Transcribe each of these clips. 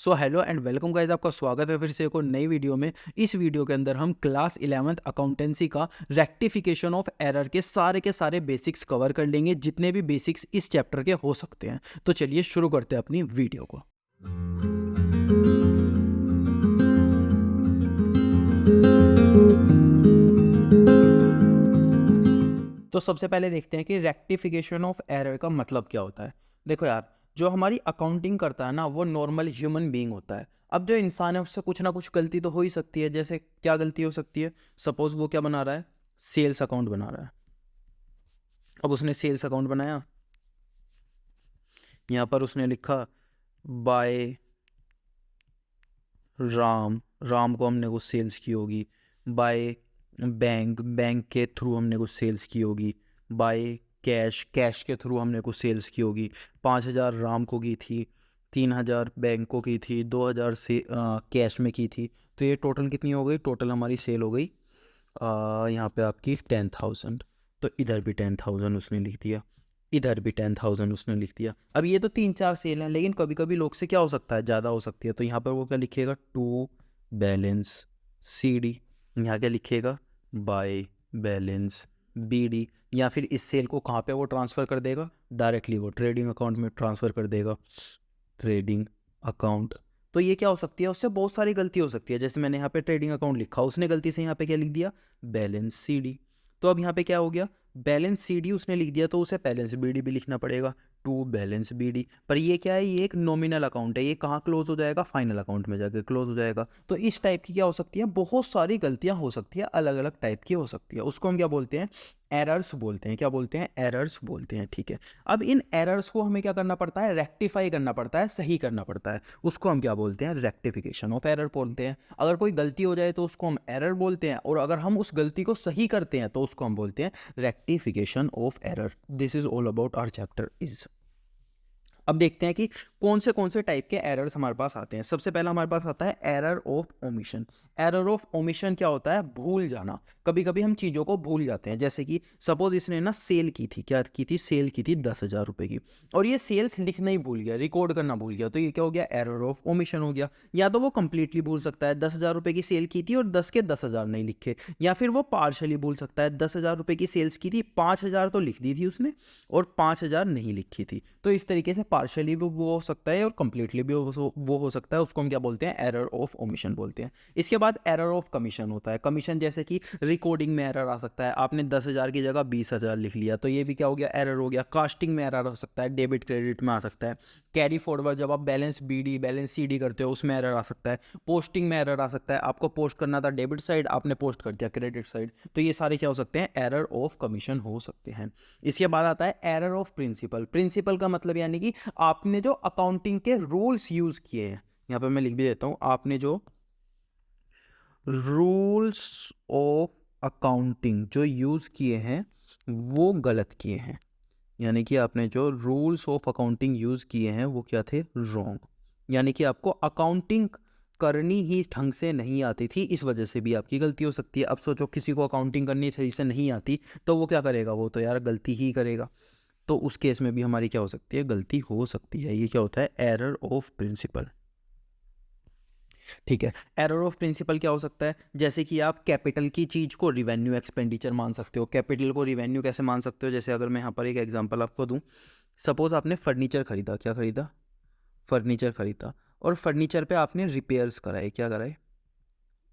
So hello and welcome guys, आपका स्वागत है फिर से एक और नई वीडियो में। इस वीडियो के अंदर हम क्लास 11th अकाउंटेंसी का रेक्टिफिकेशन ऑफ एरर के सारे बेसिक्स कवर कर लेंगे, जितने भी बेसिक्स इस चैप्टर के हो सकते हैं। तो चलिए शुरू करते हैं अपनी वीडियो को। तो सबसे पहले देखते हैं कि रेक्टिफिकेशन ऑफ एरर का मतलब क्या होता है। देखो यार, जो हमारी अकाउंटिंग करता है ना, वो नॉर्मल ह्यूमन बीइंग होता है। अब जो इंसान है उससे कुछ ना कुछ गलती तो हो ही सकती है। जैसे क्या गलती हो सकती है? सपोज वो क्या बना रहा है, सेल्स अकाउंट बना रहा है। अब उसने सेल्स अकाउंट बनाया, यहाँ पर उसने लिखा बाय राम, राम को हमने कुछ सेल्स की होगी। बाय बैंक, बैंक के थ्रू हमने कुछ सेल्स की होगी। बाय कैश, कैश के थ्रू हमने कुछ सेल्स की होगी। 5,000 राम को की थी, 3,000 बैंक को की थी, 2,000 से कैश में की थी। तो ये टोटल कितनी हो गई? टोटल हमारी सेल हो गई यहाँ पे आपकी 10,000। तो इधर भी 10,000 उसने लिख दिया, इधर भी 10,000 उसने लिख दिया। अब ये तो 3-4 सेल हैं, लेकिन कभी कभी लोग से क्या हो सकता है, ज़्यादा हो सकती है। तो यहाँ पर वो क्या लिखेगा? To balance c d. यहाँ क्या लिखेगा? By balance b d. या फिर इस सेल को कहाँ पे वो ट्रांसफ़र कर देगा? डायरेक्टली वो ट्रेडिंग अकाउंट में ट्रांसफ़र कर देगा, ट्रेडिंग अकाउंट। तो ये क्या हो सकती है? उससे बहुत सारी गलती हो सकती है। जैसे मैंने यहाँ पे ट्रेडिंग अकाउंट लिखा, उसने गलती से यहाँ पे क्या लिख दिया? Balance c d. तो अब यहाँ पे क्या हो गया? बैलेंस सी डी उसने लिख दिया, तो उसे बैलेंस बी डी भी लिखना पड़ेगा, टू बैलेंस बी डी। पर ये क्या है? ये एक नॉमिनल अकाउंट है, ये कहाँ क्लोज हो जाएगा? फाइनल अकाउंट में जाकर क्लोज हो जाएगा। तो इस टाइप की क्या हो सकती है? बहुत सारी गलतियाँ हो सकती है, अलग अलग टाइप की हो सकती है। उसको हम क्या बोलते हैं? एरर्स बोलते हैं। क्या बोलते हैं? एरर्स बोलते हैं। ठीक है। अब इन एरर्स को हमें क्या करना पड़ता है? रेक्टिफाई करना पड़ता है, सही करना पड़ता है। उसको हम क्या बोलते हैं? रेक्टिफिकेशन ऑफ एरर बोलते हैं। अगर कोई गलती हो जाए तो उसको हम एरर बोलते हैं, और अगर हम उस गलती को सही करते हैं तो उसको हम बोलते हैं rectification of error. This is all about our chapter is. अब देखते हैं कि कौन से टाइप के एरर्स हमारे पास आते हैं। सबसे पहला हमारे पास आता है error of omission. Error of omission क्या होता है? भूल जाना। कभी कभी हम चीज़ों को भूल जाते हैं। जैसे कि सपोज इसने ना सेल की थी, क्या की थी? सेल की थी 10,000 रुपये की, और ये सेल्स लिखना ही भूल गया, रिकॉर्ड करना भूल गया। तो ये क्या हो गया? एरर ऑफ ओमिशन हो गया। या तो वो कंप्लीटली भूल सकता है, 10,000 रुपये की सेल की थी और 10 के 10,000 नहीं लिखे। या फिर वो पार्शली भूल सकता है, 10,000 रुपये की सेल्स की थी, 5,000 तो लिख दी थी उसने और 5,000 नहीं लिखी थी। तो इस तरीके से पार्शली भी वो हो सकता है और कंप्लीटली भी वो हो सकता है। उसको हम क्या बोलते हैं? एरर ऑफ ओमिशन बोलते हैं। इसके बाद एरर ऑफ कमीशन होता है। कमीशन जैसे कि रिकॉर्डिंग में एरर आ सकता है, आपने 10,000 की जगह 20,000 लिख लिया, तो ये भी क्या हो गया? एरर हो गया। कास्टिंग में एरर हो सकता है, डेबिट क्रेडिट में आ सकता है। कैरी फॉरवर्ड, जब आप balance b d balance c d करते हो, उसमें एरर आ सकता है। पोस्टिंग में एरर आ सकता है, आपको पोस्ट करना था डेबिट साइड, आपने पोस्ट कर दिया क्रेडिट साइड। तो ये सारे क्या हो सकते हैं? एरर ऑफ कमीशन हो सकते हैं। इसके बाद आता है एरर ऑफ प्रिंसिपल। प्रिंसिपल का मतलब यानी कि आपने जो अकाउंटिंग के रूल्स यूज किए हैं, यहाँ पे मैं लिख भी देता हूं, आपने जो रूल्स ऑफ अकाउंटिंग जो यूज किए हैं वो गलत किए हैं। यानी कि आपने जो रूल्स ऑफ अकाउंटिंग यूज किए हैं वो क्या थे? रॉन्ग। यानी कि आपको अकाउंटिंग करनी ही ढंग से नहीं आती थी, इस वजह से भी आपकी गलती हो सकती है। अब सोचो किसी को अकाउंटिंग करनी सही से नहीं आती, तो वो क्या करेगा? वो तो यार गलती ही करेगा। तो उस केस में भी हमारी क्या हो सकती है? गलती हो सकती है। ये क्या होता है? Error of principle. ठीक है। एरर ऑफ प्रिंसिपल क्या हो सकता है? जैसे कि आप कैपिटल की चीज़ को रिवेन्यू एक्सपेंडिचर मान सकते हो। कैपिटल को रिवेन्यू कैसे मान सकते हो? जैसे अगर मैं यहाँ पर एक एग्जांपल आपको दूँ, सपोज आपने फर्नीचर खरीदा। क्या खरीदा? फर्नीचर खरीदा, और फर्नीचर पे आपने रिपेयर्स कराए। क्या कराए?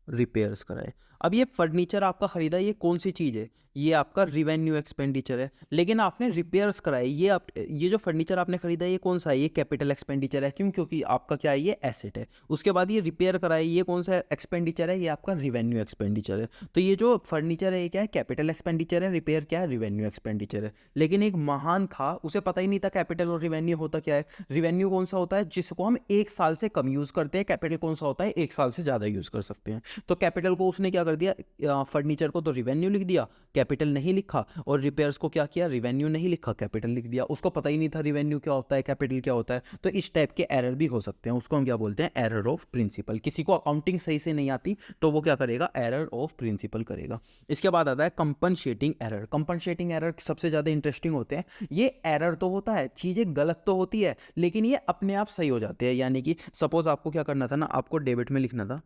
रिपेयर्स कराए। अब ये फर्नीचर आपका खरीदा, ये कौन सी चीज़ है? ये आपका रिवेन्यू एक्सपेंडिचर है। लेकिन आपने रिपेयर्स कराए, ये जो फर्नीचर आपने खरीदा ये कौन सा है? ये कैपिटल एक्सपेंडिचर है। क्यों? क्योंकि आपका क्या है? ये एसेट है। उसके बाद ये रिपेयर कराए, ये कौन सा एक्सपेंडिचर है? ये आपका रिवेन्यू एक्सपेंडिचर है। तो ये जो फर्नीचर है ये क्या है? कैपिटल एक्सपेंडिचर है। रिपेयर क्या है? रिवेन्यू एक्सपेंडिचर है। लेकिन एक महान था, उसे पता ही नहीं था कैपिटल और रिवेन्यू होता क्या है। रिवेन्यू कौन सा होता है? जिसको हम 1 साल से कम यूज़ करते हैं। कैपिटल कौन सा होता है? 1 साल से ज़्यादा यूज़ कर सकते हैं। तो कैपिटल को उसने क्या कर दिया, फर्नीचर को तो रिवेन्यू लिख दिया, कैपिटल नहीं लिखा, और रिपेयर्स को क्या किया, रिवेन्यू नहीं लिखा, कैपिटल लिख दिया। उसको पता ही नहीं था रिवेन्यू क्या होता है, कैपिटल क्या होता है। तो इस टाइप के एरर भी हो सकते हैं, उसको हम क्या बोलते हैं, एरर ऑफ प्रिंसिपल। किसी को अकाउंटिंग सही से नहीं आती तो वो क्या करेगा, एरर ऑफ प्रिंसिपल करेगा। इसके बाद आता है कंपनसेटिंग एरर। कंपनसेटिंग एरर सबसे ज़्यादा इंटरेस्टिंग होते हैं। ये एरर तो होता है, चीज़ें गलत तो होती है, लेकिन ये अपने आप सही हो जाते हैं। यानी कि सपोज आपको क्या करना था ना, आपको डेबिट में लिखना था,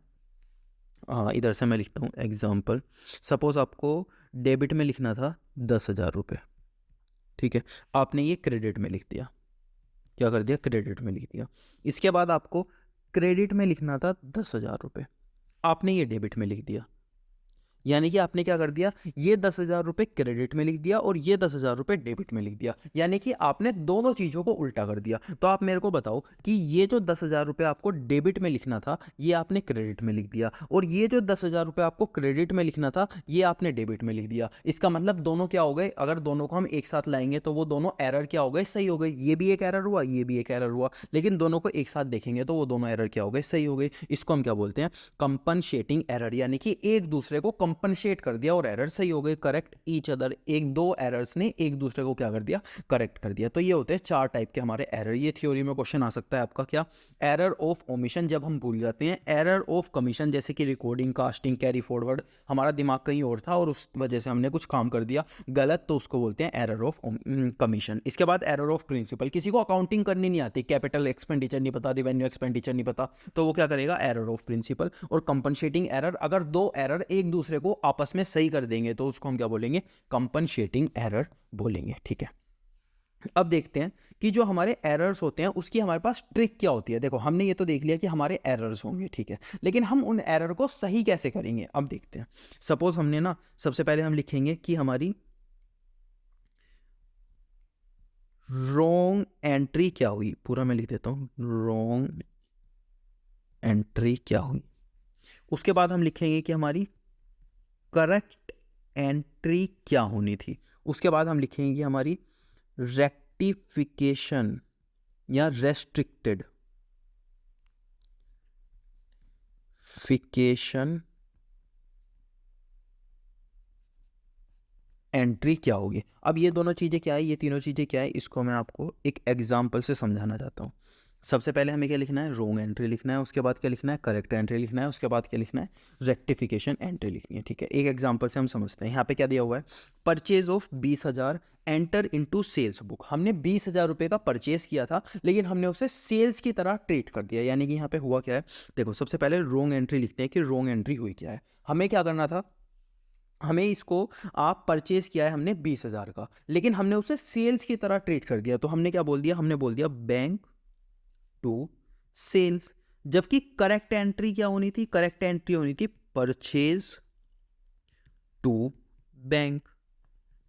इधर से मैं लिखता हूँ एग्जाम्पल। सपोज आपको डेबिट में लिखना था 10,000 रुपये, ठीक है, आपने ये क्रेडिट में लिख दिया। क्या कर दिया, क्रेडिट में लिख दिया। इसके बाद आपको क्रेडिट में लिखना था 10,000 रुपये, आपने ये डेबिट में लिख दिया। यानी कि आपने क्या कर दिया, ये 10,000 रुपये क्रेडिट में लिख दिया और ये 10,000 रुपये डेबिट में लिख दिया। यानी कि आपने दोनों चीज़ों को उल्टा कर दिया। तो आप मेरे को बताओ कि ये जो 10,000 रुपये आपको डेबिट में लिखना था, ये आपने क्रेडिट में लिख दिया, और ये जो 10,000 रुपये आपको क्रेडिट में लिखना था, ये आपने डेबिट में लिख दिया। इसका मतलब दोनों क्या हो गए, अगर दोनों को हम एक साथ लाएंगे तो वो दोनों एरर क्या हो गए, सही हो गए। ये भी एक एरर हुआ, ये भी एक एरर हुआ, लेकिन दोनों को एक साथ देखेंगे तो वो दोनों एरर क्या हो गए, सही हो गए। इसको हम क्या बोलते हैं, कंपनसेटिंग एरर। यानी कि एक दूसरे को कंपनसेट कर दिया और एरर सही हो गए, करेक्ट ईच अदर। एक दो एरर्स ने एक दूसरे को क्या कर दिया, करेक्ट कर दिया। तो ये होते हैं 4 टाइप के हमारे एरर। ये थ्योरी में क्वेश्चन आ सकता है आपका, क्या, एरर ऑफ ओमिशन जब हम भूल जाते हैं, एरर ऑफ कमीशन जैसे कि रिकॉर्डिंग, कास्टिंग, कैरी फॉरवर्ड, हमारा दिमाग कहीं और था और उस वजह से हमने कुछ काम कर दिया गलत, तो उसको बोलते हैं एरर ऑफ कमीशन। इसके बाद एरर ऑफ प्रिंसिपल। किसी को अकाउंटिंग करनी नहीं आती, कैपिटल एक्सपेंडिचर नहीं पता, रिवेन्यू एक्सपेंडिचर नहीं पता, तो वो क्या करेगा, एरर ऑफ प्रिंसिपल। और कंपनसेटिंग एरर, अगर दो एरर एक दूसरे को आपस में सही कर देंगे तो उसको हम क्या बोलेंगे, कंपनसेटिंग एरर बोलेंगे, ठीक है। अब देखते हैं कि जो हमारे एरर्स होते हैं उसकी हमारे पास ट्रिक क्या होती है। देखो हमने ये तो देख लिया कि हमारे एरर्स होंगे, ठीक है, लेकिन हम उन एरर को सही कैसे करेंगे, अब देखते हैं। सपोज हमने ना, सबसे पहले हम लिखेंगे कि हमारी रॉन्ग एंट्री क्या हुई, पूरा मैं लिख देता हूं, रॉन्ग एंट्री क्या हुई। उसके बाद हम लिखेंगे कि हमारी करेक्ट एंट्री क्या होनी थी। उसके बाद हम लिखेंगे कि हमारी रेक्टिफिकेशन या रेस्ट्रिक्टेड फिकेशन एंट्री क्या होगी। अब ये दोनों चीज़ें क्या है, ये तीनों चीज़ें क्या है, इसको मैं आपको एक एग्जांपल से समझाना चाहता हूँ। सबसे पहले हमें क्या लिखना है, रॉन्ग एंट्री लिखना है। उसके बाद क्या लिखना है, करेक्ट एंट्री लिखना है। उसके बाद क्या लिखना है, रेक्टिफिकेशन एंट्री लिखनी है, ठीक है। एक एग्जांपल से हम समझते हैं। यहाँ पे क्या दिया हुआ है, purchase of 20,000 enter into sales book. हमने 20,000 रुपये का परचेज किया था, लेकिन हमने उसे सेल्स की तरह ट्रीट कर दिया। यानी कि यहाँ पे हुआ क्या है, देखो सबसे पहले रॉन्ग एंट्री लिखते हैं कि रॉन्ग एंट्री हुई क्या है। हमें क्या करना था, हमें इसको, आप परचेज किया है हमने 20,000 का, लेकिन हमने उसे सेल्स की तरह ट्रीट कर दिया। तो हमने क्या बोल दिया, हमने बोल दिया बैंक टू सेल्स। जबकि करेक्ट एंट्री क्या होनी थी, करेक्ट एंट्री होनी थी परचेज टू बैंक।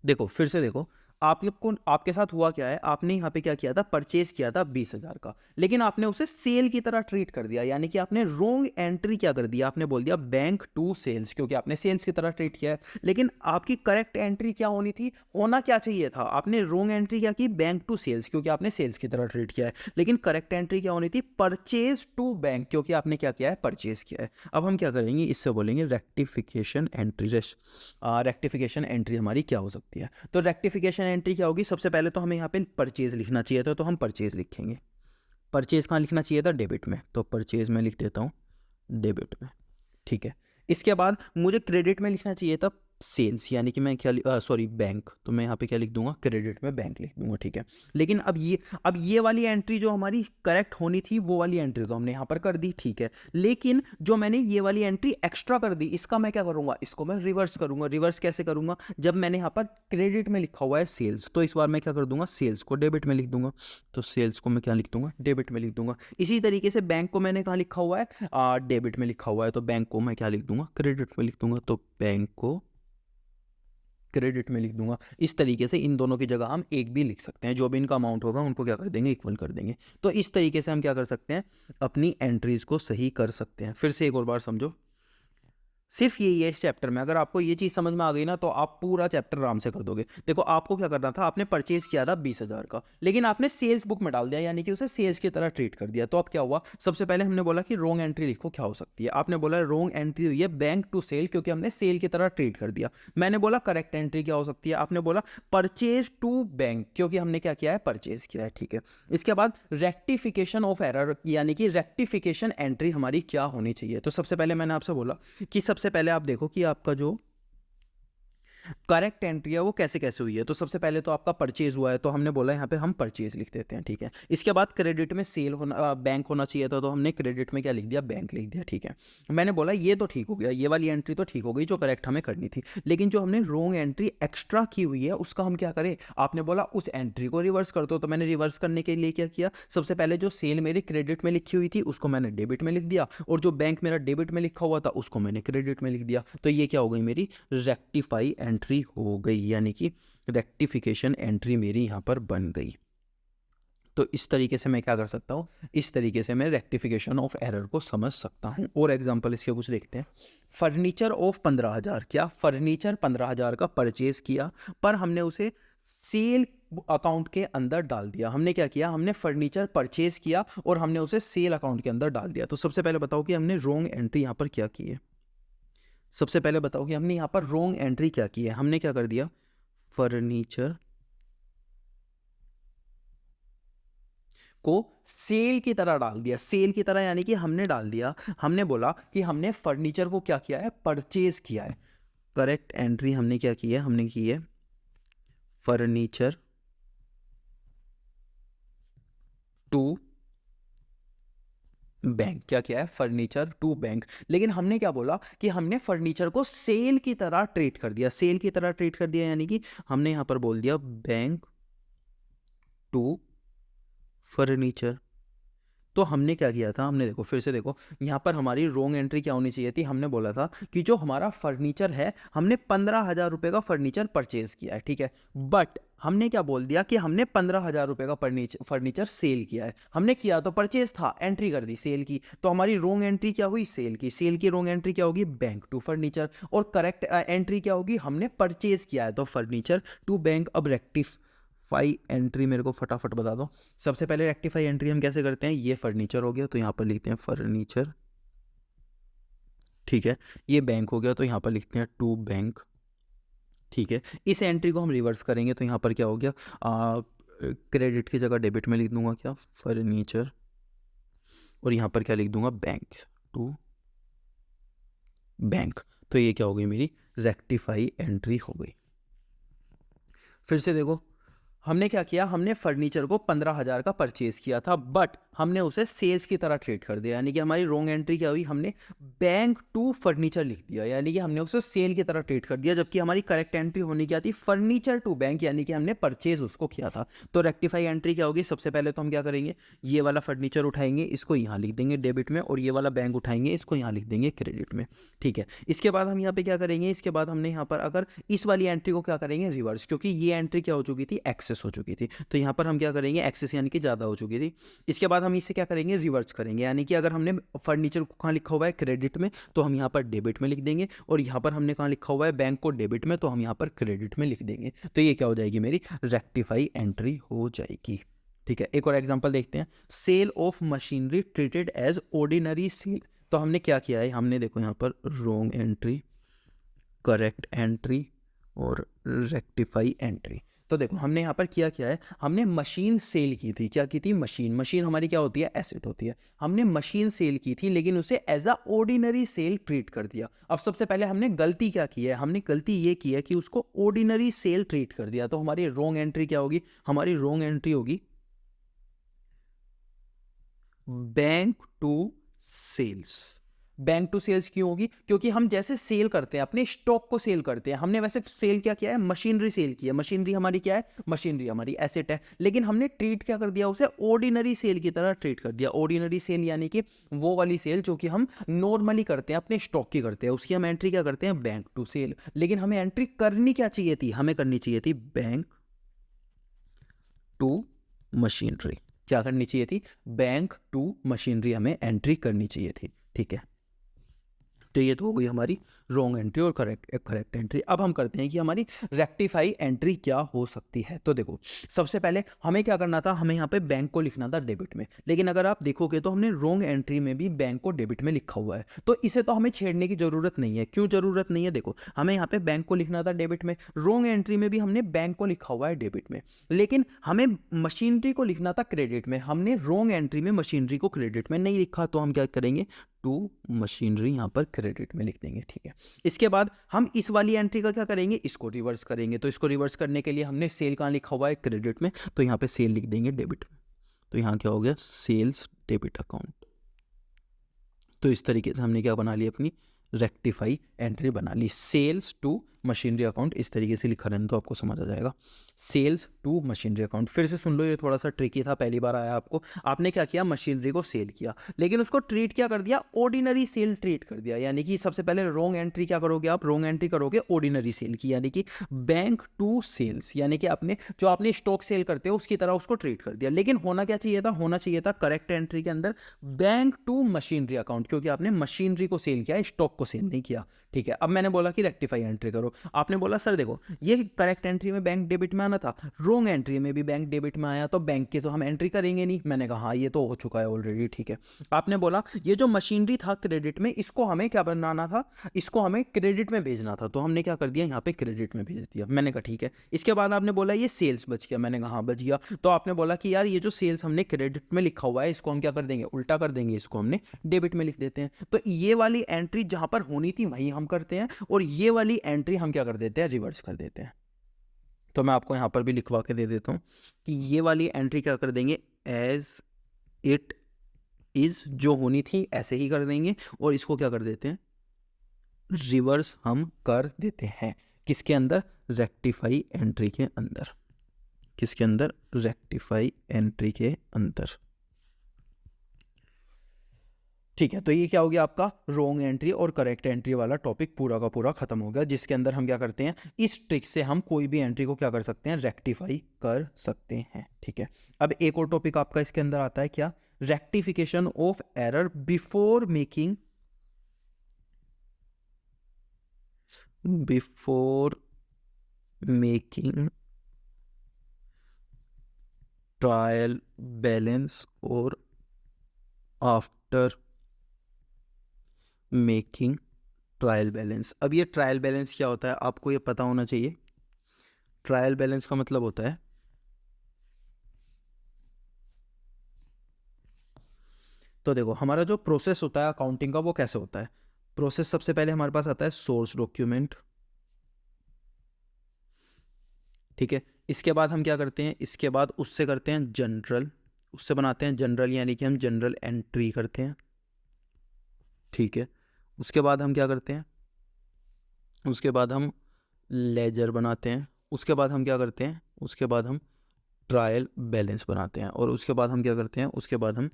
देखो फिर से देखो, आप लोग को, आपके साथ हुआ क्या है, आपने यहाँ पे क्या किया था, परचेज किया था 20,000 का, लेकिन आपने उसे सेल की तरह ट्रीट कर दिया। यानी कि आपने रॉन्ग एंट्री क्या कर दिया, आपने बोल दिया बैंक टू सेल्स, क्योंकि आपने सेल्स की तरह ट्रीट किया है। लेकिन आपकी करेक्ट एंट्री क्या होनी थी, होना क्या चाहिए था, आपने रॉन्ग एंट्री क्या की, बैंक टू सेल्स, क्योंकि आपने सेल्स की तरह ट्रीट किया है। लेकिन करेक्ट एंट्री क्या होनी थी, परचेज टू बैंक, क्योंकि आपने क्या किया है, परचेज किया है। अब हम क्या करेंगे, इससे बोलेंगे रेक्टिफिकेशन एंट्री। रेक्टिफिकेशन एंट्री हमारी क्या हो सकती है, तो रेक्टिफिकेशन एंट्री क्या होगी, सबसे पहले तो हमें यहाँ पे परचेज लिखना चाहिए था, तो हम परचेज लिखेंगे। परचेज कहाँ लिखना चाहिए था, डेबिट में, तो परचेज में लिख देता हूँ डेबिट में, ठीक है। इसके बाद मुझे क्रेडिट में लिखना चाहिए था सेल्स, यानी कि मैं क्या, सॉरी बैंक, तो मैं यहाँ पे क्या लिख दूंगा, क्रेडिट में बैंक लिख दूंगा, ठीक है। लेकिन अब ये वाली एंट्री जो हमारी करेक्ट होनी थी, वो वाली एंट्री तो हमने यहाँ पर कर दी, ठीक है। लेकिन जो मैंने ये वाली एंट्री एक्स्ट्रा कर दी, इसका मैं क्या करूँगा, इसको मैं रिवर्स करूँगा। रिवर्स कैसे करूँगा, जब मैंने यहाँ पर क्रेडिट में लिखा हुआ है सेल्स, तो इस बार मैं क्या कर दूंगा, सेल्स को डेबिट में लिख दूंगा। तो सेल्स को मैं क्या लिख दूंगा, डेबिट में लिख दूंगा। इसी तरीके से बैंक को मैंने कहाँ लिखा हुआ है, डेबिट में लिखा हुआ है, तो बैंक को मैं क्या लिख दूंगा, क्रेडिट में लिख दूंगा। तो बैंक को क्रेडिट में लिख दूंगा। इस तरीके से इन दोनों की जगह हम एक भी लिख सकते हैं, जो भी इनका अमाउंट होगा उनको क्या कर देंगे, इक्वल कर देंगे। तो इस तरीके से हम क्या कर सकते हैं, अपनी एंट्रीज को सही कर सकते हैं। फिर से एक और बार समझो। सिर्फ यही है इस चैप्टर में। अगर आपको ये चीज़ समझ में आ गई ना तो आप पूरा चैप्टर आराम से कर दोगे। देखो आपको क्या करना था, आपने परचेज किया था 20,000 का, लेकिन आपने सेल्स बुक में डाल दिया, यानी कि उसे सेल्स की तरह ट्रीट कर दिया। तो अब क्या हुआ, सबसे पहले हमने बोला कि रॉन्ग एंट्री लिखो, क्या हो सकती है। आपने बोला रॉन्ग एंट्री हुई है बैंक टू सेल, क्योंकि हमने सेल की तरह ट्रीट कर दिया। मैंने बोला करेक्ट एंट्री क्या हो सकती है, आपने बोला परचेज टू बैंक, क्योंकि हमने क्या किया है, परचेज किया है। ठीक है, इसके बाद रेक्टिफिकेशन ऑफ एरर, यानी कि रेक्टिफिकेशन एंट्री हमारी क्या होनी चाहिए। तो सबसे पहले मैंने आपसे बोला कि सबसे पहले आप देखो कि आपका जो करेक्ट एंट्री है वो कैसे कैसे हुई है। तो सबसे पहले तो आपका परचेज हुआ है, तो हमने बोला यहाँ पे हम परचेज लिख देते हैं। ठीक है, इसके बाद क्रेडिट में सेल होना, बैंक होना चाहिए था, तो हमने क्रेडिट में क्या लिख दिया, बैंक लिख दिया। ठीक है, मैंने बोला ये तो ठीक हो गया, ये वाली एंट्री तो ठीक हो गई जो करेक्ट हमें करनी थी, लेकिन जो हमने रॉन्ग एंट्री एक्स्ट्रा की हुई है उसका हम क्या करें। आपने बोला उस एंट्री को रिवर्स कर दो, तो मैंने रिवर्स करने के लिए क्या किया, सबसे पहले जो सेल मेरी क्रेडिट में लिखी हुई थी उसको मैंने डेबिट में लिख दिया, और जो बैंक मेरा डेबिट में लिखा हुआ था उसको मैंने क्रेडिट में लिख दिया। तो ये क्या हो गई, मेरी रेक्टिफाई एंट्री हो गई, यानी कि रेक्टिफिकेशन एंट्री मेरी यहाँ पर बन गई। तो इस तरीके से मैं क्या कर सकता हूँ, इस तरीके से मैं रेक्टिफिकेशन ऑफ एरर को समझ सकता हूँ। और एग्जांपल इसके कुछ देखते हैं। फर्नीचर ऑफ 15,000, क्या फर्नीचर 15,000 का परचेज किया, पर हमने उसे सेल अकाउंट के अंदर डाल दिया। हमने क्या किया, हमने फर्नीचर परचेज किया और हमने उसे सेल अकाउंट के अंदर डाल दिया। तो सबसे पहले बताओ कि हमने रॉन्ग एंट्री यहाँ पर क्या की है। सबसे पहले बताओ कि हमने यहाँ पर रॉन्ग एंट्री क्या की है। हमने क्या कर दिया, फर्नीचर को सेल की तरह डाल दिया। सेल की तरह यानी कि हमने डाल दिया, हमने बोला कि हमने फर्नीचर को क्या किया है, परचेज किया है। करेक्ट एंट्री हमने क्या की है, हमने की है फर्नीचर टू बैंक। क्या किया है, फर्नीचर टू बैंक। लेकिन हमने क्या बोला कि हमने फर्नीचर को सेल की तरह ट्रीट कर दिया। सेल की तरह ट्रीट कर दिया यानी कि हमने यहां पर बोल दिया बैंक टू फर्नीचर। तो हमने क्या किया था, हमने देखो फिर से देखो, यहाँ पर हमारी रॉन्ग एंट्री क्या होनी चाहिए थी। हमने बोला था कि जो हमारा फर्नीचर है, हमने 15,000 रुपये का फर्नीचर परचेज किया है। ठीक है, बट हमने क्या बोल दिया कि हमने 15,000 रुपये का फर्नीचर सेल किया है। हमने किया तो परचेज था, एंट्री कर दी सेल की, तो हमारी रॉन्ग एंट्री क्या हुई, सेल की। सेल की रॉन्ग एंट्री क्या होगी, बैंक टू फर्नीचर। और करेक्ट एंट्री क्या होगी, हमने परचेज किया है, तो फर्नीचर टू बैंक। अब रेक्टिफाई एंट्री मेरे को फटाफट बता दो। सबसे पहले रेक्टिफाई एंट्री हम कैसे करते हैं, ये फर्नीचर हो गया तो यहाँ पर लिखते हैं फर्नीचर। ठीक है, ये बैंक हो गया तो यहाँ पर लिखते हैं टू बैंक। ठीक है, इस एंट्री को हम रिवर्स करेंगे तो यहाँ पर क्या हो गया, क्रेडिट की जगह डेबिट में लिख दूंगा क्या, फर्नीचर, और यहाँ पर क्या लिख दूंगा, बैंक टू बैंक। तो ये क्या हो गई, मेरी रेक्टिफाई एंट्री हो गई। फिर से देखो, हमने क्या किया, हमने फर्नीचर को 15,000 का परचेज किया था, बट हमने उसे सेल्स की तरह ट्रीट कर दिया। यानी कि हमारी रॉन्ग एंट्री क्या हुई, हमने बैंक टू फर्नीचर लिख दिया, यानी कि हमने उसे सेल की तरह ट्रीट कर दिया। जबकि हमारी करेक्ट एंट्री होनी क्या थी, फर्नीचर टू बैंक, यानी कि हमने परचेज उसको किया था। तो रेक्टिफाई एंट्री क्या होगी, सबसे पहले तो हम क्या करेंगे, ये वाला फर्नीचर उठाएंगे, इसको यहाँ लिख देंगे डेबिट में, और ये वाला बैंक उठाएंगे, इसको यहाँ लिख देंगे क्रेडिट में। ठीक है, इसके बाद हम यहाँ पे क्या करेंगे, इसके बाद हमने यहाँ पर अगर इस वाली एंट्री को क्या करेंगे, रिवर्स, क्योंकि ये एंट्री क्या हो चुकी थी, एक्सेस हो चुकी थी। तो यहाँ पर हम क्या करेंगे, एक्सेस यानी कि ज़्यादा हो चुकी थी। इसके बाद हम इसे क्या करेंगे, रिवर्स करेंगे, यानी कि अगर हमने फर्नीचर को कहाँ लिखा हुआ है, क्रेडिट में, तो हम यहाँ पर डेबिट में लिख देंगे, और यहाँ पर हमने कहाँ लिखा हुआ है, बैंक को डेबिट में, तो हम यहाँ पर क्रेडिट में लिख देंगे। तो ये क्या हो जाएगी, मेरी रेक्टिफाई एंट्री हो जाएगी। ठीक है, एक और एग्जांपल देखते हैं। Sale of machinery treated as ordinary sale. तो हमने क्या किया है, हमने देखो यहाँ पर रॉन्ग एंट्री, करेक्ट एंट्री और रेक्टिफाई एंट्री। तो देखो हमने यहाँ पर किया क्या है, हमने मशीन सेल की थी। क्या की थी, मशीन। मशीन हमारी क्या होती है, एसेट होती है। हमने मशीन सेल की थी, लेकिन उसे as a ordinary sale treat कर दिया। अब सबसे पहले हमने गलती क्या की है, हमने गलती ये की है कि उसको ऑर्डिनरी सेल ट्रीट कर दिया। तो हमारी रॉन्ग एंट्री क्या होगी, हमारी रॉन्ग एंट्री होगी bank to sales. Bank to sales क्यों होगी, क्योंकि हम जैसे सेल करते हैं, अपने स्टॉक को सेल करते हैं, हमने वैसे सेल क्या किया है, मशीनरी सेल की है। मशीनरी हमारी क्या है, मशीनरी हमारी एसेट है, लेकिन हमने ट्रीट क्या कर दिया, उसे ऑर्डिनरी सेल की तरह ट्रीट कर दिया। ऑर्डिनरी सेल यानी कि वो वाली सेल जो कि हम नॉर्मली करते हैं, अपने स्टॉक की करते हैं, उसकी हम एंट्री क्या करते हैं, बैंक टू सेल। लेकिन हमें एंट्री करनी क्या चाहिए थी, हमें करनी चाहिए थी बैंक टू मशीनरी। क्या करनी चाहिए थी, बैंक टू मशीनरी हमें एंट्री करनी चाहिए थी। ठीक है, तो ये तो हो गई हमारी रॉन्ग एंट्री और करेक्ट एंट्री। अब हम करते हैं कि हमारी रेक्टिफाई एंट्री क्या हो सकती है। तो देखो, सबसे पहले हमें क्या करना था, हमें यहाँ पे बैंक को लिखना था डेबिट में, लेकिन अगर आप देखोगे तो हमने रॉन्ग एंट्री में भी बैंक को डेबिट में लिखा हुआ है, तो इसे तो हमें छेड़ने की जरूरत नहीं है। क्यों जरूरत नहीं है? देखो, हमें यहाँ पे बैंक को लिखना था डेबिट में, रॉन्ग एंट्री में भी हमने बैंक को लिखा हुआ है डेबिट में, लेकिन हमें मशीनरी को लिखना था क्रेडिट में। हमने रॉन्ग एंट्री में मशीनरी को क्रेडिट में नहीं लिखा, तो हम क्या करेंगे, टू मशीनरी यहाँ पर क्रेडिट में लिख देंगे। ठीक है, इसके बाद हम इस वाली एंट्री का क्या करेंगे, इसको रिवर्स करेंगे। तो इसको रिवर्स करने के लिए हमने सेल कहाँ लिखा हुआ है, क्रेडिट में, तो यहाँ पे सेल लिख देंगे डेबिट में। तो यहाँ क्या हो गया, सेल्स डेबिट अकाउंट। तो इस तरीके से हमने क्या बना ली, अपनी रेक्टिफाई एंट्री बना ली। सेल्स टू मशीनरी अकाउंट इस तरीके से लिखा रहने तो आपको समझ आ जाएगा, सेल्स टू मशीनरी अकाउंट। फिर से सुन लो, ये थोड़ा सा ट्रिकी था, पहली बार आया आपको। आपने क्या किया, मशीनरी को सेल किया, लेकिन उसको ट्रीट क्या कर दिया, ऑर्डिनरी सेल ट्रीट कर दिया। यानी कि सबसे पहले रॉन्ग एंट्री क्या करोगे आप, रॉन्ग एंट्री करोगे ऑर्डिनरी सेल की, यानी कि बैंक टू सेल्स, यानी कि आपने जो आपने स्टॉक सेल करते हो उसकी तरह उसको ट्रीट कर दिया। लेकिन होना क्या चाहिए था, होना चाहिए था करेक्ट एंट्री के अंदर बैंक टू मशीनरी अकाउंट, क्योंकि आपने मशीनरी को सेल किया, स्टॉक को सेल नहीं किया। ठीक है, अब मैंने बोला कि रेक्टिफाई एंट्री करो, आपने बोला सर देखो ये करेक्ट एंट्री में बैंक डेबिट में आना था, रॉन्ग एंट्री में भी बैंक डेबिट में आया, तो बैंक की तो हम एंट्री करेंगे नहीं। मैंने कहा हाँ ये तो हो चुका है ऑलरेडी। ठीक है, आपने बोला ये जो मशीनरी था क्रेडिट में, इसको हमें क्या बनाना था, इसको हमें क्रेडिट में भेजना था, तो हमने क्या कर दिया, यहाँ पे क्रेडिट में भेज दिया। मैंने कहा ठीक है। इसके बाद आपने बोला ये सेल्स बच गया, मैंने कहा हाँ बच गया। तो आपने बोला कि यार ये जो सेल्स हमने क्रेडिट में लिखा हुआ है, इसको हम क्या कर देंगे, उल्टा कर देंगे, इसको हमने डेबिट में लिख देते हैं। तो ये वाली एंट्री जहां पर होनी थी वहीं हम करते हैं, और ये वाली एंट्री हम क्या कर देते हैं, रिवर्स कर देते हैं। तो मैं आपको यहां पर भी लिखवा के दे देता हूं कि ये वाली एंट्री क्या कर देंगे, एज इट इज, जो होनी थी ऐसे ही कर देंगे, और इसको क्या कर देते हैं, रिवर्स हम कर देते हैं। किसके अंदर, रेक्टिफाई एंट्री के अंदर। किसके अंदर, रेक्टिफाई एंट्री के अंदर। ठीक है, तो ये क्या हो गया आपका रॉन्ग एंट्री और करेक्ट एंट्री वाला टॉपिक पूरा का पूरा खत्म हो गया, जिसके अंदर हम क्या करते हैं, इस ट्रिक से हम कोई भी एंट्री को क्या कर सकते हैं, रेक्टिफाई कर सकते हैं। ठीक है, अब एक और टॉपिक आपका इसके अंदर आता है, क्या, rectification of error before making trial balance और आफ्टर मेकिंग ट्रायल बैलेंस। अब ये ट्रायल बैलेंस क्या होता है, आपको ये पता होना चाहिए। ट्रायल बैलेंस का मतलब होता है, तो देखो हमारा जो प्रोसेस होता है अकाउंटिंग का वो कैसे होता है। प्रोसेस सबसे पहले हमारे पास आता है सोर्स डॉक्यूमेंट। ठीक है, इसके बाद हम क्या करते हैं, इसके बाद उससे करते हैं जनरल, उससे बनाते हैं जनरल, यानी कि हम जनरल एंट्री करते हैं। ठीक है, उसके बाद हम क्या करते हैं, उसके बाद हम लेजर बनाते हैं। उसके बाद हम क्या करते हैं, उसके बाद हम ट्रायल बैलेंस बनाते हैं। और उसके बाद हम क्या करते हैं, उसके बाद हम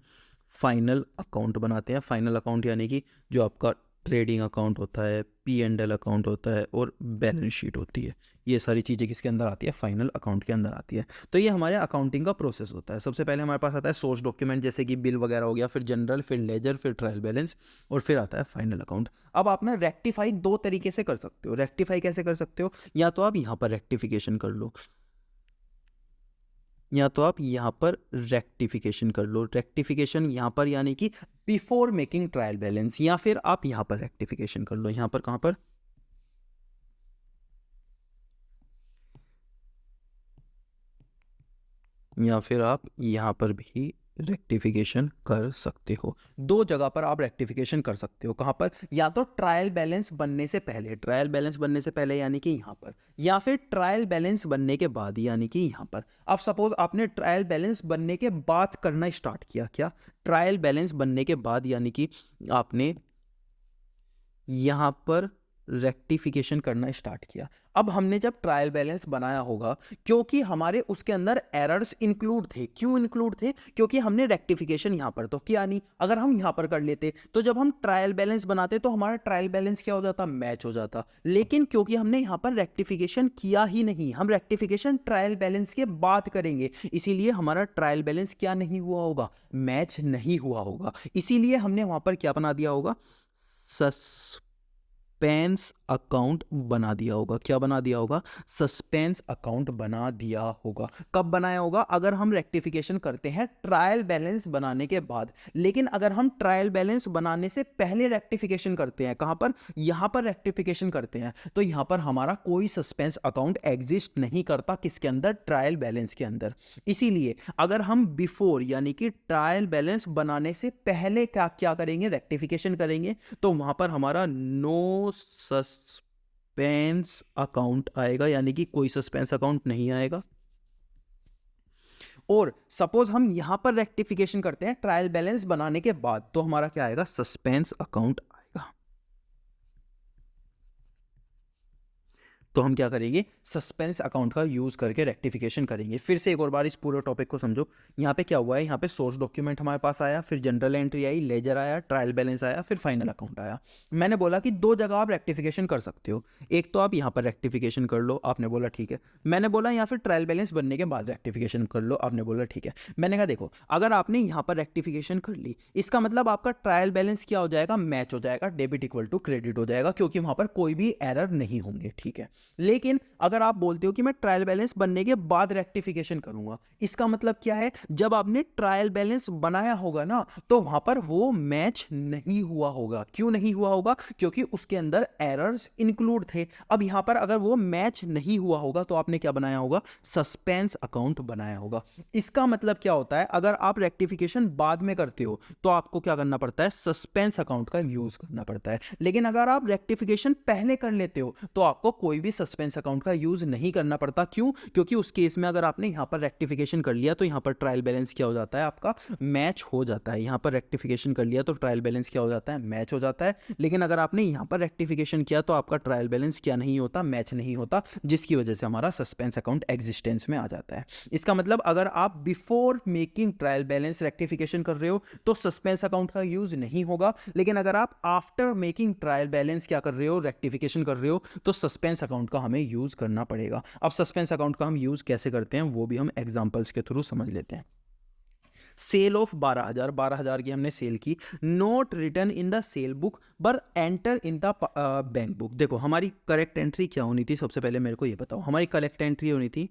फाइनल अकाउंट बनाते हैं। फाइनल अकाउंट यानी कि जो आपका ट्रेडिंग अकाउंट होता है, P&L अकाउंट होता है, और बैलेंस शीट होती है, ये सारी चीज़ें किसके अंदर आती है, फाइनल अकाउंट के अंदर आती है। तो ये हमारे अकाउंटिंग का प्रोसेस होता है। सबसे पहले हमारे पास आता है सोर्स डॉक्यूमेंट, जैसे कि बिल वगैरह हो गया, फिर जनरल, फिर लेजर, फिर ट्रायल बैलेंस, और फिर आता है फाइनल अकाउंट। अब आप ना रेक्टिफाई दो तरीके से कर सकते हो। रेक्टिफाई कैसे कर सकते हो, या तो आप यहाँ पर रेक्टिफिकेशन कर लो, या तो आप यहाँ पर रेक्टिफिकेशन कर लो। रेक्टिफिकेशन यहाँ पर यानी कि बिफोर मेकिंग ट्रायल बैलेंस, या फिर आप यहाँ पर रेक्टिफिकेशन कर लो। यहाँ पर कहाँ पर, या फिर आप यहाँ पर भी रेक्टिफिकेशन कर सकते हो। दो जगह पर आप रेक्टिफिकेशन कर सकते हो। कहाँ पर, या तो ट्रायल बैलेंस बनने से पहले, ट्रायल बैलेंस बनने से पहले यानी कि यहाँ पर, या फिर ट्रायल बैलेंस बनने के बाद यानी कि यहाँ पर। अब सपोज आपने ट्रायल बैलेंस बनने के बाद करना स्टार्ट किया, क्या, ट्रायल बैलेंस बनने के बाद यानी कि आपने यहाँ पर रेक्टिफिकेशन करना स्टार्ट किया। अब हमने जब ट्रायल बैलेंस बनाया होगा, क्योंकि हमारे उसके अंदर एरर्स इंक्लूड थे। क्यों इंक्लूड थे, क्योंकि हमने रेक्टिफिकेशन यहाँ पर तो किया नहीं। अगर हम यहाँ पर कर लेते तो जब हम ट्रायल बैलेंस बनाते तो हमारा ट्रायल बैलेंस क्या हो जाता, मैच हो जाता। लेकिन क्योंकि हमने यहाँ पर रेक्टिफिकेशन किया ही नहीं, हम रेक्टिफिकेशन ट्रायल बैलेंस के बाद करेंगे, इसीलिए हमारा ट्रायल बैलेंस क्या नहीं हुआ होगा, मैच नहीं हुआ होगा। इसीलिए हमने वहां पर क्या बना दिया होगा, सस्पेंस अकाउंट बना दिया होगा। क्या बना दिया होगा? सस्पेंस अकाउंट बना दिया होगा। कब बनाया होगा? अगर हम रेक्टिफिकेशन करते हैं ट्रायल बैलेंस बनाने के बाद। लेकिन अगर हम ट्रायल बैलेंस बनाने से पहले रेक्टिफिकेशन करते हैं, कहां पर? यहां पर रेक्टिफिकेशन करते हैं, तो यहां पर हमारा कोई सस्पेंस अकाउंट एग्जिस्ट नहीं करता। किसके अंदर? ट्रायल बैलेंस के अंदर। इसीलिए अगर हम बिफोर यानी कि ट्रायल बैलेंस बनाने से पहले क्या क्या करेंगे? रेक्टिफिकेशन करेंगे, तो वहां पर हमारा नो सस्पेंस अकाउंट आएगा, यानी कि कोई सस्पेंस अकाउंट नहीं आएगा। और सपोज हम यहां पर रेक्टिफिकेशन करते हैं ट्रायल बैलेंस बनाने के बाद, तो हमारा क्या आएगा? सस्पेंस अकाउंट आएगा। तो हम क्या करेंगे? सस्पेंस अकाउंट का यूज करके रेक्टिफिकेशन करेंगे। फिर से एक और बार इस पूरे टॉपिक को समझो। यहाँ पे क्या हुआ है? यहाँ पे सोर्स डॉक्यूमेंट हमारे पास आया, फिर जनरल एंट्री आई, लेजर आया, ट्रायल बैलेंस आया, फिर फाइनल अकाउंट आया। मैंने बोला कि दो जगह आप रेक्टिफिकेशन कर सकते हो। एक तो आप यहाँ पर रेक्टिफिकेशन कर लो, आपने बोला ठीक है। मैंने बोला या फिर ट्रायल बैलेंस बनने के बाद रेक्टिफिकेशन कर लो, आपने बोला ठीक है। मैंने कहा देखो, अगर आपने यहाँ पर रेक्टिफिकेशन कर ली, इसका मतलब आपका ट्रायल बैलेंस क्या हो जाएगा? मैच हो जाएगा, डेबिट इक्वल टू क्रेडिट हो जाएगा, क्योंकि वहां पर कोई भी एरर नहीं होंगे, ठीक है। लेकिन अगर आप बोलते हो कि मैं ट्रायल बैलेंस बनने के बाद रेक्टिफिकेशन करूंगा, इसका मतलब क्या है? जब आपने ट्रायल बैलेंस बनाया होगा ना, तो वहां पर वो मैच नहीं हुआ होगा। क्यों नहीं हुआ होगा? क्योंकि उसके अंदर एरर्स इंक्लूड थे। अब यहां पर अगर वो मैच नहीं हुआ होगा, तो आपने क्या बनाया होगा? सस्पेंस अकाउंट बनाया होगा। इसका मतलब क्या होता है? अगर आप रेक्टिफिकेशन बाद में करते हो, तो आपको क्या करना पड़ता है? सस्पेंस अकाउंट का यूज करना पड़ता है। लेकिन अगर आप रेक्टिफिकेशन पहले कर लेते हो, तो आपको कोई भी सस्पेंस अकाउंट का यूज नहीं करना पड़ता। क्यों? क्योंकि उस केस में अगर आपने यहां पर रेक्टिफिकेशन कर लिया, तो यहां पर ट्रायल बैलेंस क्या हो जाता है? आपका मैच हो जाता है। यहां पर रेक्टिफिकेशन कर लिया तो ट्रायल बैलेंस क्या हो जाता है? मैच हो जाता है। लेकिन अगर आपने यहां पर रेक्टिफिकेशन किया, तो आपका ट्रायल बैलेंस क्या नहीं होता? मैच नहीं होता, जिसकी वजह से हमारा सस्पेंस अकाउंट एग्जिस्टेंस में आ जाता है। इसका मतलब अगर आप before making trial balance rectification कर रहे हो, तो सस्पेंस अकाउंट का यूज नहीं होगा। लेकिन अगर आप आफ्टर मेकिंग ट्रायल बैलेंस क्या कर रहे हो? रेक्टिफिकेशन कर रहे हो, तो सस्पेंस अकाउंट का हमें यूज करना पड़ेगा। अब सस्पेंस अकाउंट का हम यूज कैसे करते हैं, वो भी हम एग्जांपल्स के थ्रू समझ लेते हैं। सेल ऑफ 12,000 की हमने सेल की, note return in the sale book पर enter in the bank book. देखो हमारी करेक्ट एंट्री क्या होनी थी? सबसे पहले मेरे को ये बताओ, हमारी करेक्ट एंट्री होनी थी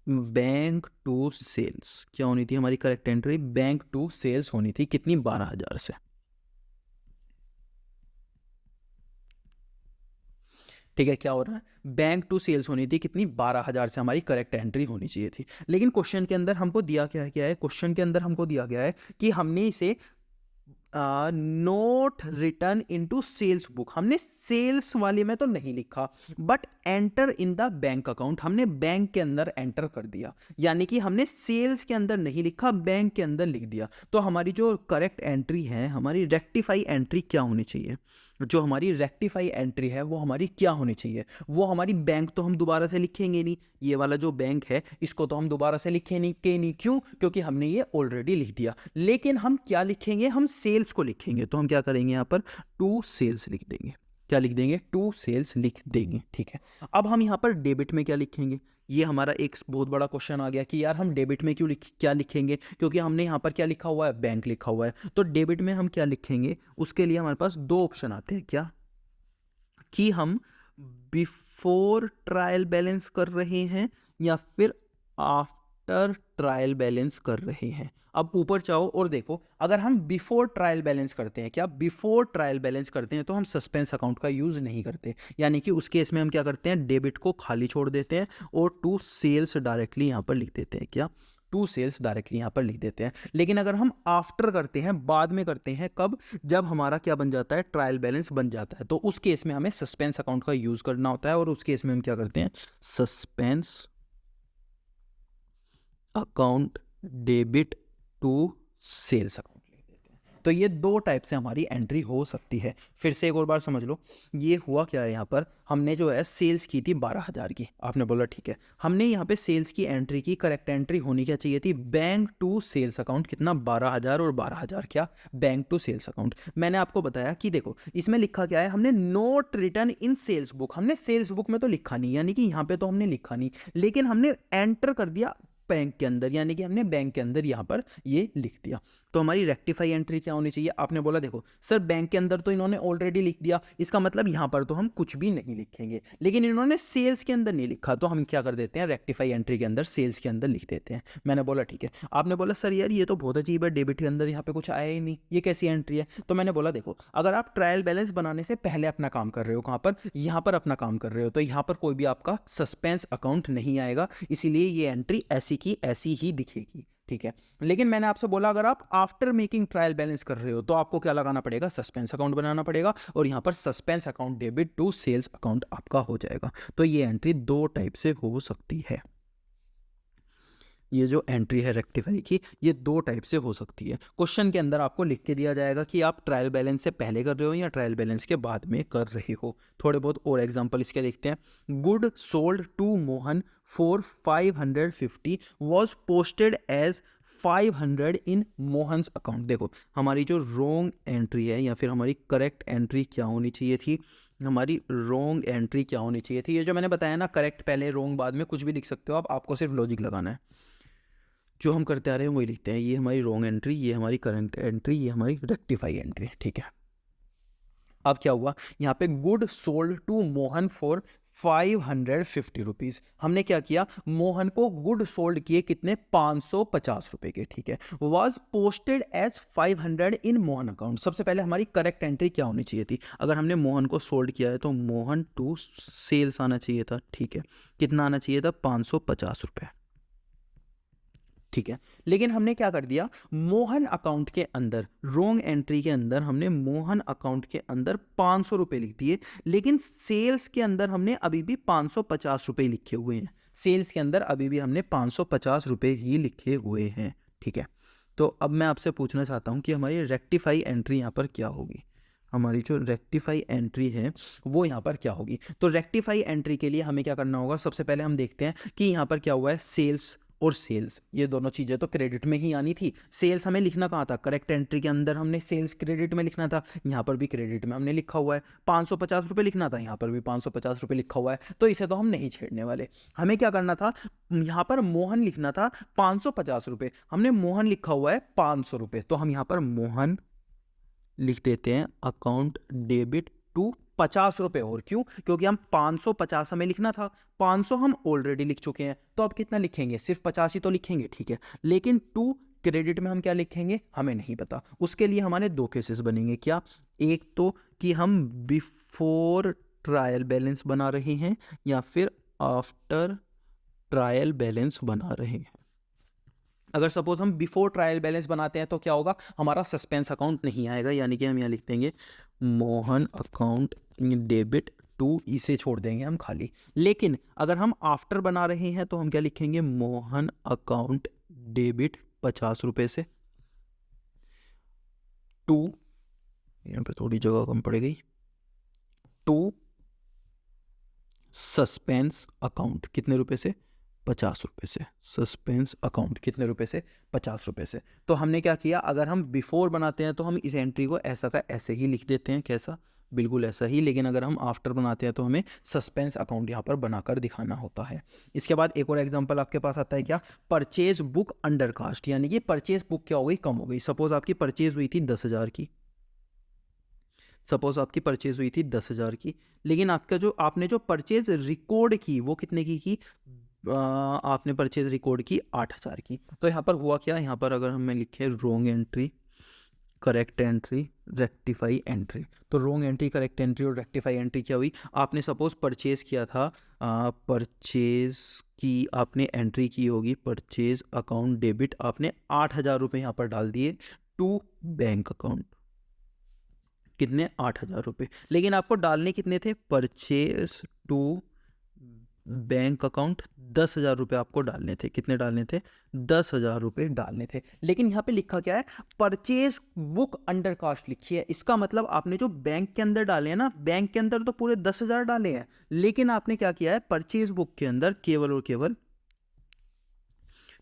बैंक टू सेल्स। क्या होनी थी हमारी correct entry? Bank to sales होनी थी। कितनी? 12,000 से। ठीक है, क्या हो रहा है? बैंक टू सेल्स होनी थी कितनी? 12,000 से हमारी करेक्ट एंट्री होनी चाहिए थी। लेकिन क्वेश्चन के अंदर हमको दिया क्या है? क्वेश्चन के अंदर हमको दिया गया है कि हमने इसे not return into sales book, हमने सेल्स वाले में तो नहीं लिखा, but enter in the bank account हमने बैंक के अंदर एंटर कर दिया। यानी कि हमने सेल्स के अंदर नहीं लिखा, बैंक के अंदर लिख दिया। तो हमारी जो करेक्ट एंट्री है, हमारी रेक्टिफाई एंट्री क्या होनी चाहिए? जो हमारी रेक्टिफाई एंट्री है वो हमारी क्या होनी चाहिए? वो हमारी बैंक तो हम दोबारा से लिखेंगे नहीं, ये वाला जो बैंक है इसको तो हम दोबारा से लिखेंगे नहीं। क्यों? क्योंकि हमने ये ऑलरेडी लिख दिया। लेकिन हम क्या लिखेंगे? हम सेल्स को लिखेंगे। तो हम क्या करेंगे? यहाँ पर टू सेल्स लिख देंगे। क्या लिख देंगे? टू सेल्स लिख देंगे, ठीक है। अब हम यहाँ पर डेबिट में क्या लिखेंगे? ये हमारा एक बहुत बड़ा क्वेश्चन आ गया कि यार हम डेबिट में क्या लिखेंगे? क्योंकि हमने यहाँ पर क्या लिखा हुआ है? बैंक लिखा हुआ है। तो डेबिट में हम क्या लिखेंगे? उसके लिए हमारे पास दो ऑप्शन आते हैं। क्या? कि हम बिफोर ट्रायल बैलेंस कर रहे हैं या फिर आफ्टर ट्रायल बैलेंस कर रहे हैं। अब ऊपर जाओ और देखो, अगर हम बिफोर ट्रायल बैलेंस करते हैं, क्या बिफोर ट्रायल बैलेंस करते हैं, तो हम सस्पेंस अकाउंट का यूज नहीं करते। यानी कि उस केस में हम क्या करते हैं? डेबिट को खाली छोड़ देते हैं और टू सेल्स डायरेक्टली यहां पर लिख देते हैं। क्या? टू सेल्स डायरेक्टली यहां पर लिख देते हैं। लेकिन अगर हम आफ्टर करते हैं, बाद में करते हैं, कब? जब हमारा क्या बन जाता है? ट्रायल बैलेंस बन जाता है, तो उस केस में हमें सस्पेंस अकाउंट का यूज करना होता है। और उस केस में हम क्या करते हैं? Suspense account debit to sales account लिख देते हैं। तो ये दो टाइप से हमारी एंट्री हो सकती है। फिर से एक और बार समझ लो, ये हुआ क्या है? यहाँ पर हमने जो है सेल्स की थी 12,000 की, आपने बोला ठीक है। हमने यहाँ पे सेल्स की एंट्री की, करेक्ट एंट्री होनी क्या चाहिए थी? Bank to sales account. कितना? 12,000 और 12,000 क्या? Bank to sales account. मैंने आपको बताया कि देखो इसमें लिखा क्या है? हमने नोट रिटर्न इन सेल्स बुक, हमने सेल्स बुक में तो लिखा नहीं, यानी कि यहाँ पे तो हमने लिखा नहीं, लेकिन हमने एंटर कर दिया बैंक के अंदर, यानी कि हमने बैंक के अंदर यहाँ पर ये लिख दिया। तो हमारी रेक्टिफाई एंट्री क्या होनी चाहिए? आपने बोला देखो सर बैंक के अंदर तो इन्होंने ऑलरेडी लिख दिया, इसका मतलब यहाँ पर तो हम कुछ भी नहीं लिखेंगे, लेकिन इन्होंने सेल्स के अंदर नहीं लिखा, तो हम क्या कर देते हैं, रेक्टिफाई एंट्री के अंदर सेल्स के अंदर लिख देते हैं। मैंने बोला ठीक है। आपने बोला सर यार ये तो बहुत अजीब है, डेबिट के अंदर यहाँ पे कुछ आया ही नहीं, ये कैसी एंट्री है? तो मैंने बोला देखो अगर आप ट्रायल बैलेंस बनाने से पहले अपना काम कर रहे हो, कहाँ पर, यहाँ पर अपना काम कर रहे हो, तो यहाँ पर कोई भी आपका सस्पेंस अकाउंट नहीं आएगा, इसीलिए ये एंट्री ऐसी की ऐसी ही दिखेगी, ठीक है। लेकिन मैंने आपसे बोला अगर आप आफ्टर मेकिंग ट्रायल बैलेंस कर रहे हो तो आपको क्या लगाना पड़ेगा, सस्पेंस अकाउंट बनाना पड़ेगा, और यहाँ पर suspense account debit to sales account आपका हो जाएगा। तो ये एंट्री दो टाइप से हो सकती है। ये जो एंट्री है रेक्टिफाई की, ये दो टाइप से हो सकती है। क्वेश्चन के अंदर आपको लिख के दिया जाएगा कि आप ट्रायल बैलेंस से पहले कर रहे हो या ट्रायल बैलेंस के बाद में कर रहे हो। थोड़े बहुत और एग्जांपल इसके देखते हैं। Good sold to Mohan for 550 was posted as 500 in Mohan's account. देखो हमारी जो रॉन्ग एंट्री है या फिर हमारी करेक्ट एंट्री क्या होनी चाहिए थी, हमारी रॉन्ग एंट्री क्या होनी चाहिए थी। ये जो मैंने बताया ना, करेक्ट पहले रॉन्ग बाद में, कुछ भी लिख सकते हो आप, आपको सिर्फ लॉजिक लगाना है। जो हम करते आ रहे हैं वही लिखते हैं। ये हमारी रॉन्ग एंट्री, ये हमारी करंट एंट्री, ये हमारी रेक्टिफाई एंट्री, ठीक है। अब क्या हुआ यहाँ पे, good sold to Mohan for 550 rupees. हमने क्या किया, मोहन को गुड सोल्ड किए कितने, 550 रुपए के, ठीक है। Was posted as 500 in Mohan account. सबसे पहले हमारी करेक्ट एंट्री क्या होनी चाहिए थी, अगर हमने मोहन को सोल्ड किया है तो मोहन टू सेल्स आना चाहिए था, ठीक है। कितना आना चाहिए था, 550 रुपये, ठीक है। लेकिन हमने क्या कर दिया, मोहन अकाउंट के अंदर, रॉन्ग एंट्री के अंदर हमने मोहन अकाउंट के अंदर 500 रुपये लिख दिए, लेकिन सेल्स के अंदर हमने अभी भी 550 रुपये लिखे हुए हैं। सेल्स के अंदर अभी भी हमने 550 रुपये ही लिखे हुए हैं, ठीक है। तो अब मैं आपसे पूछना चाहता हूँ कि हमारी रेक्टिफाई एंट्री यहाँ पर क्या होगी। हमारी जो रेक्टिफाई एंट्री है वो यहाँ पर क्या होगी। तो रेक्टिफाई एंट्री के लिए हमें क्या करना होगा, सबसे पहले हम देखते हैं कि यहाँ पर क्या हुआ है, सेल्स और सेल्स, ये दोनों चीज़ें तो क्रेडिट में ही आनी थी। सेल्स हमें लिखना कहाँ था, करेक्ट एंट्री के अंदर हमने सेल्स क्रेडिट में लिखना था, यहाँ पर भी क्रेडिट में हमने लिखा हुआ है। 550 रुपये लिखना था, यहाँ पर भी 550 रुपये लिखा हुआ है, तो इसे तो हम नहीं छेड़ने वाले। हमें क्या करना था, यहाँ पर मोहन लिखना था 550 रुपये, हमने मोहन लिखा हुआ है 500 रुपये, तो हम यहाँ पर मोहन लिख देते हैं अकाउंट डेबिट टू 50 रुपये। और क्यों, क्योंकि हम 550 हमें लिखना था, 500 हम ऑलरेडी लिख चुके हैं, तो अब कितना लिखेंगे, सिर्फ 50 ही तो लिखेंगे, ठीक है। लेकिन टू क्रेडिट में हम क्या लिखेंगे हमें नहीं पता। उसके लिए हमारे दो केसेस बनेंगे, क्या, एक तो कि हम बिफोर ट्रायल बैलेंस बना रहे हैं या फिर आफ्टर ट्रायल बैलेंस बना रहे हैं। अगर सपोज हम बिफोर ट्रायल बैलेंस बनाते हैं तो क्या होगा, हमारा सस्पेंस अकाउंट नहीं आएगा, यानी कि हम यहाँ लिख देंगे मोहन अकाउंट डेबिट टू, इसे छोड़ देंगे हम खाली। लेकिन अगर हम आफ्टर बना रहे हैं तो हम क्या लिखेंगे, मोहन अकाउंट डेबिट 50 रुपये से टू, यहाँ पे थोड़ी जगह कम पड़ गई, टू सस्पेंस अकाउंट कितने रुपए से, 50 रुपये से। सस्पेंस अकाउंट कितने रुपए से, 50 रुपये से। तो हमने क्या किया, अगर हम बिफोर बनाते हैं तो हम इस एंट्री को ऐसा का ऐसे ही लिख देते हैं, कैसा, बिल्कुल ऐसा ही। लेकिन अगर हम आफ्टर बनाते हैं तो हमें सस्पेंस अकाउंट यहाँ पर बनाकर दिखाना होता है। इसके बाद एक और एग्जांपल आपके पास आता है, क्या, परचेज बुक अंडर कास्ट, यानी कि परचेज बुक क्या हो गई, कम हो गई। सपोज आपकी परचेज हुई थी 10,000 की, सपोज आपकी परचेज हुई थी 10,000 की, लेकिन आपने जो परचेज रिकॉर्ड की वो कितने की आपने परचेज रिकॉर्ड की 8,000 की। तो यहाँ पर हुआ क्या, यहाँ पर अगर हमें लिखे wrong entry, correct entry, rectify entry, तो रॉन्ग एंट्री, करेक्ट एंट्री और रेक्टिफाई एंट्री क्या हुई, आपने सपोज परचेज किया था, परचेज की आपने एंट्री की होगी, परचेज अकाउंट डेबिट, आपने 8,000 रुपये यहाँ पर डाल दिए टू बैंक अकाउंट, कितने, 8,000 रुपये। लेकिन आपको डालने कितने थे, परचेज टू बैंक अकाउंट 10,000 रुपये आपको डालने थे, कितने डालने थे, 10,000 रुपये डालने थे। लेकिन यहाँ पे लिखा क्या है, परचेज बुक अंडर कास्ट लिखी है। इसका मतलब आपने जो बैंक के अंदर डाले हैं ना, बैंक के अंदर तो पूरे 10,000 डाले हैं, लेकिन आपने क्या किया है, परचेज बुक के अंदर केवल और केवल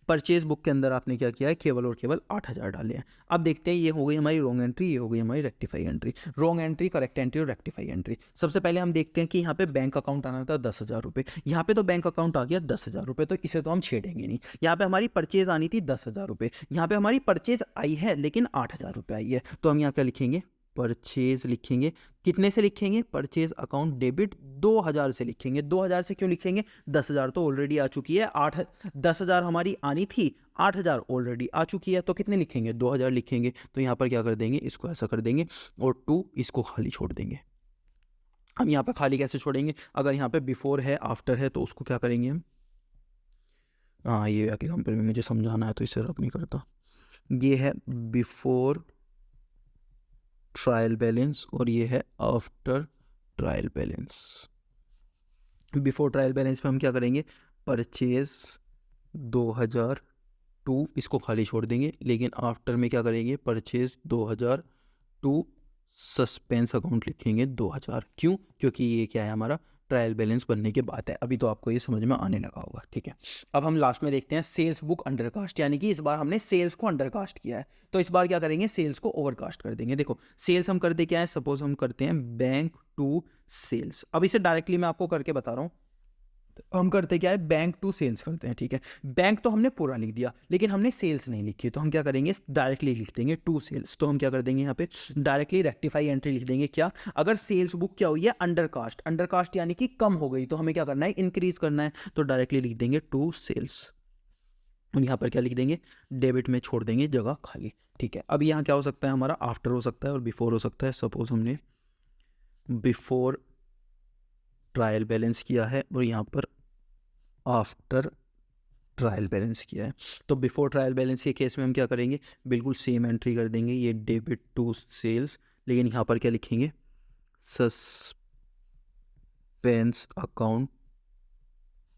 परचेज बुक के अंदर आपने क्या किया है, केवल और केवल 8,000 डाले हैं। अब देखते हैं, ये हो गई हमारी रॉन्ग एंट्री, ये हो गई हमारी rectify entry. Wrong entry, correct entry और रेक्टिफाई एंट्री। सबसे पहले हम देखते हैं कि यहाँ पे बैंक अकाउंट आना था 10,000 रुपये, यहाँ पे तो बैंक अकाउंट आ गया 10,000 रुपये, तो इसे तो हम छेड़ेंगे नहीं। यहाँ पे हमारी परचेज आनी थी 10,000 रुपये, यहाँ पे हमारी परचेज आई है लेकिन 8,000 रुपये आई है, तो हम यहाँ क्या लिखेंगे, परचेज लिखेंगे। कितने से लिखेंगे, परचेज अकाउंट डेबिट 2,000 से लिखेंगे। 2,000 से क्यों लिखेंगे, 10,000 तो ऑलरेडी आ चुकी है, 10,000 हमारी आनी थी, 8,000 ऑलरेडी आ चुकी है, तो कितने लिखेंगे, 2,000 लिखेंगे। तो यहाँ पर क्या कर देंगे, इसको ऐसा कर देंगे और 2 इसको खाली छोड़ देंगे। हम यहाँ पर खाली कैसे छोड़ेंगे, अगर यहाँ पे बिफोर है आफ्टर है तो उसको क्या करेंगे हम, हाँ ये एग्जाम्पल में मुझे समझाना है तो इसे रब नहीं करता। ये है बिफोर ट्रायल बैलेंस और ये है after trial balance. Before trial balance में हम क्या करेंगे, परचेज 2,002 इसको खाली छोड़ देंगे, लेकिन आफ्टर में क्या करेंगे, परचेज 2,002 सस्पेंस अकाउंट लिखेंगे 2,000। क्यों, क्योंकि ये क्या है, हमारा ट्रायल बैलेंस बनने के बाद है। अभी तो आपको ये समझ में आने लगा होगा, ठीक है। अब हम लास्ट में देखते हैं सेल्स बुक अंडरकास्ट, यानी कि इस बार हमने सेल्स को अंडरकास्ट किया है, तो इस बार क्या करेंगे, सेल्स को ओवरकास्ट कर देंगे। देखो सेल्स हम करते क्या है, सपोज हम करते हैं बैंक टू सेल्स। अब इसे डायरेक्टली मैं आपको करके बता रहा हूँ, हम करते क्या है, बैंक टू सेल्स करते हैं, ठीक है। बैंक तो हमने पूरा लिख दिया लेकिन हमने सेल्स नहीं लिखी, तो हम क्या करेंगे, डायरेक्टली लिख देंगे टू सेल्स। तो हम क्या कर देंगे, यहाँ पे डायरेक्टली रेक्टिफाई एंट्री लिख देंगे। क्या, अगर सेल्स बुक क्या हुई है, अंडरकास्ट, अंडरकास्ट यानी कि कम हो गई, तो हमें क्या करना है, इंक्रीज करना है, तो डायरेक्टली लिख देंगे टू सेल्स। और यहाँ पर क्या लिख देंगे, डेबिट में छोड़ देंगे जगह खाली, ठीक है। अब यहाँ क्या हो सकता है, हमारा आफ्टर हो सकता है और बिफोर हो सकता है। सपोज हमने बिफोर ट्रायल बैलेंस किया है और यहाँ पर आफ्टर ट्रायल बैलेंस किया है, तो बिफोर ट्रायल बैलेंस के केस में हम क्या करेंगे, बिल्कुल सेम एंट्री कर देंगे, ये डेबिट टू सेल्स, लेकिन यहाँ पर क्या लिखेंगे, suspense account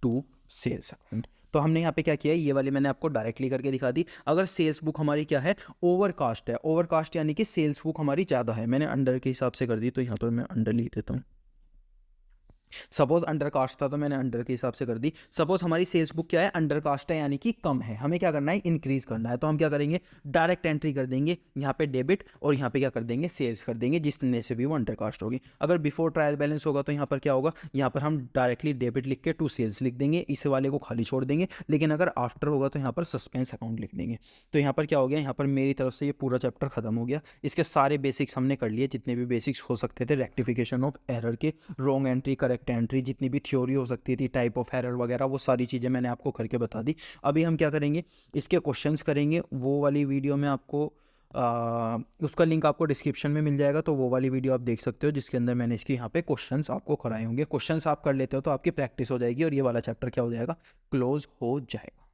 to sales account. तो हमने यहाँ पे क्या किया है, ये वाली मैंने आपको डायरेक्टली करके दिखा दी। अगर सेल्स बुक हमारी क्या है, ओवरकास्ट है, ओवरकास्ट यानी कि सेल्स बुक हमारी ज़्यादा है, मैंने अंडर के हिसाब से कर दी, तो यहाँ पर मैं अंडर लिख देता हूँ। सपोज अंडरकास्ट था तो मैंने अंडर के हिसाब से कर दी। सपोज हमारी सेल्स बुक क्या है, अंडरकास्ट है यानी कि कम है, हमें क्या करना है, इंक्रीज करना है, तो हम क्या करेंगे, डायरेक्ट एंट्री कर देंगे, यहाँ पे डेबिट और यहाँ पे क्या कर देंगे, सेल्स कर देंगे, जिसने से भी वो अंडरकास्ट होगी। अगर बिफोर ट्रायल बैलेंस होगा तो यहाँ पर क्या होगा, यहाँ पर हम डायरेक्टली डेबिट लिख के टू सेल्स लिख देंगे, इस वाले को खाली छोड़ देंगे, लेकिन अगर आफ्टर होगा तो यहाँ पर सस्पेंस अकाउंट लिख देंगे। तो यहाँ पर क्या हो गया, यहाँ पर मेरी तरफ से ये पूरा चैप्टर खत्म हो गया। इसके सारे बेसिक्स हमने कर लिए, जितने भी बेसिक्स हो सकते थे, रेक्टिफिकेशन ऑफ एरर के, रॉन्ग एंट्री, करेक्ट एंट्री, जितनी भी थ्योरी हो सकती थी, टाइप ऑफ एरर वगैरह, वो सारी चीज़ें मैंने आपको करके बता दी। अभी हम क्या करेंगे, इसके क्वेश्चंस करेंगे, वो वाली वीडियो में आपको उसका लिंक आपको डिस्क्रिप्शन में मिल जाएगा, तो वो वाली वीडियो आप देख सकते हो, जिसके अंदर मैंने इसके यहाँ पे क्वेश्चंस आपको कराए होंगे। क्वेश्चंस आप कर लेते हो तो आपकी प्रैक्टिस हो जाएगी और ये वाला चैप्टर क्या हो जाएगा, क्लोज हो जाएगा।